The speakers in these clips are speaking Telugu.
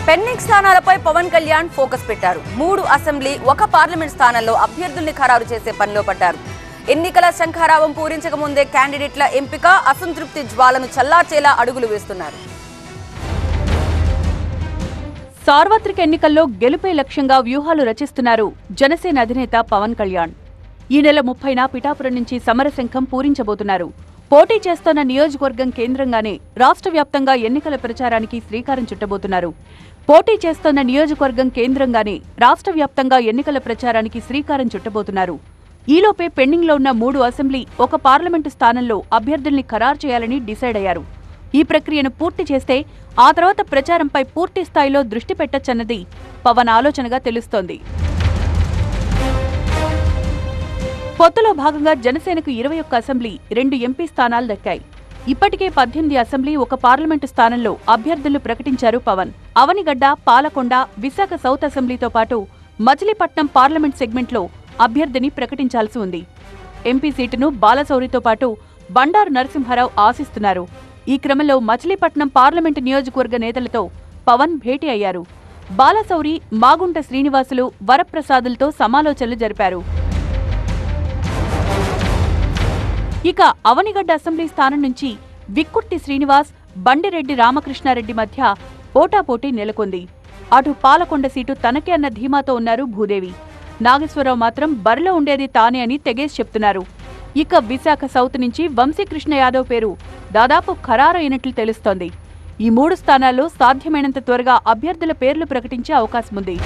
పెండింగ్ స్థానాలపై పవన్ కళ్యాణ్ ఫోకస్ పెట్టారు. 3 అసెంబ్లీ, 1 పార్లమెంట్ స్థానాల్లో అభ్యర్థుల్ని ఖరారు చేసే పనిలో పడ్డారు. ఎన్నికల శంఖారావం పూరించక ముందే క్యాండిడేట్ల ఎంపిక, అసంతృప్తి జ్వాలను చల్లార్చేలా అడుగులు వేస్తున్నారు. సార్వత్రిక ఎన్నికల్లో గెలుపే లక్ష్యంగా వ్యూహాలు రచిస్తున్నారు జనసేన అధినేత పవన్ కళ్యాణ్. ఈ నెల 30న పిఠాపురం నుంచి సమరశంఖం పూరించబోతున్నారు. పోటీ చేస్తున్న నియోజకవర్గం కేంద్రంగానే రాష్ట్ర వ్యాప్తంగా ఎన్నికల ప్రచారానికి శ్రీకారం చుట్టబోతున్నారు. పోటీ చేస్తున్న నియోజకవర్గం కేంద్రంగానే రాష్ట్ర వ్యాప్తంగా ఎన్నికల ప్రచారానికి శ్రీకారం చుట్టబోతున్నారు. ఈలోపే పెండింగ్లో ఉన్న 3 అసెంబ్లీ, 1 పార్లమెంటు స్థానంలో అభ్యర్థుల్ని ఖరారు చేయాలని డిసైడ్ అయ్యారు. ఈ ప్రక్రియను పూర్తి చేస్తే ఆ తర్వాత ప్రచారంపై పూర్తి స్థాయిలో దృష్టి పెట్టొచ్చన్నది పవన్ ఆలోచనగా తెలుస్తోంది. పొత్తులో భాగంగా జనసేనకు 21 అసెంబ్లీ, 2 ఎంపీ స్థానాలు దక్కాయి. ఇప్పటికే 18 అసెంబ్లీ, 1 పార్లమెంటు స్థానంలో అభ్యర్థులు ప్రకటించారు పవన్. అవనిగడ్డ, పాలకొండ, విశాఖ సౌత్ అసెంబ్లీతో పాటు మచిలీపట్నం పార్లమెంట్ సెగ్మెంట్లో అభ్యర్థిని ప్రకటించాల్సి ఉంది. ఎంపీ సీటును బాలశౌరితో పాటు బండారు నరసింహారావు ఆశిస్తున్నారు. ఈ క్రమంలో మచిలీపట్నం పార్లమెంటు నియోజకవర్గ నేతలతో పవన్ భేటీ అయ్యారు. బాలశౌరి, మాగుంట శ్రీనివాసులు, వరప్రసాదులతో సమాలోచనలు జరిపారు. ఇక అవనిగడ్డ అసెంబ్లీ స్థానం నుంచి విక్కుర్తి శ్రీనివాస్, బండిరెడ్డి రామకృష్ణారెడ్డి మధ్య పోటాపోటీ నెలకొంది. అటు పాలకొండ సీటు తనకే అన్న ధీమాతో ఉన్నారు భూదేవి. నాగేశ్వరరావు మాత్రం బరిలో ఉండేది తానే అని తెగేసి చెప్తున్నారు. ఇక విశాఖ సౌత్ నుంచి వంశీకృష్ణ యాదవ్ పేరు దాదాపు ఖరారైనట్లు తెలుస్తోంది. ఈ 3 స్థానాల్లో సాధ్యమైనంత త్వరగా అభ్యర్థుల పేర్లు ప్రకటించే అవకాశముంది.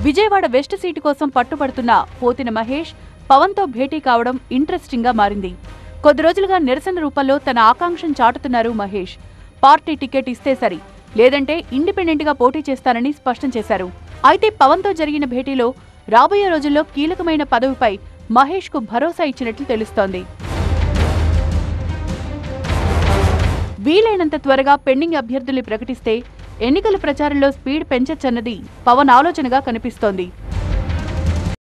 విజయవాడ వెస్ట్ సీటు కోసం పట్టుపడుతున్న పోతిన మహేష్ పవన్తో భేటీ కావడం ఇంట్రెస్టింగ్ గా మారింది. కొద్ది రోజులుగా నిరసన రూపంలో తన ఆకాంక్షను చాటుతున్నారు మహేష్. పార్టీ టికెట్ ఇస్తే సరి, లేదంటే ఇండిపెండెంట్ గా పోటీ చేస్తానని స్పష్టం చేశారు. అయితే పవన్తో జరిగిన భేటీలో రాబోయే రోజుల్లో కీలకమైన పదవిపై మహేష్ కు భరోసా ఇచ్చినట్లు తెలుస్తోంది. వీలైనంత త్వరగా పెండింగ్ అభ్యర్థుల్ని ప్రకటిస్తే ఎన్నికల ప్రచారంలో స్పీడ్ పెంచొచ్చన్నది పవన్ ఆలోచనగా కనిపిస్తోంది.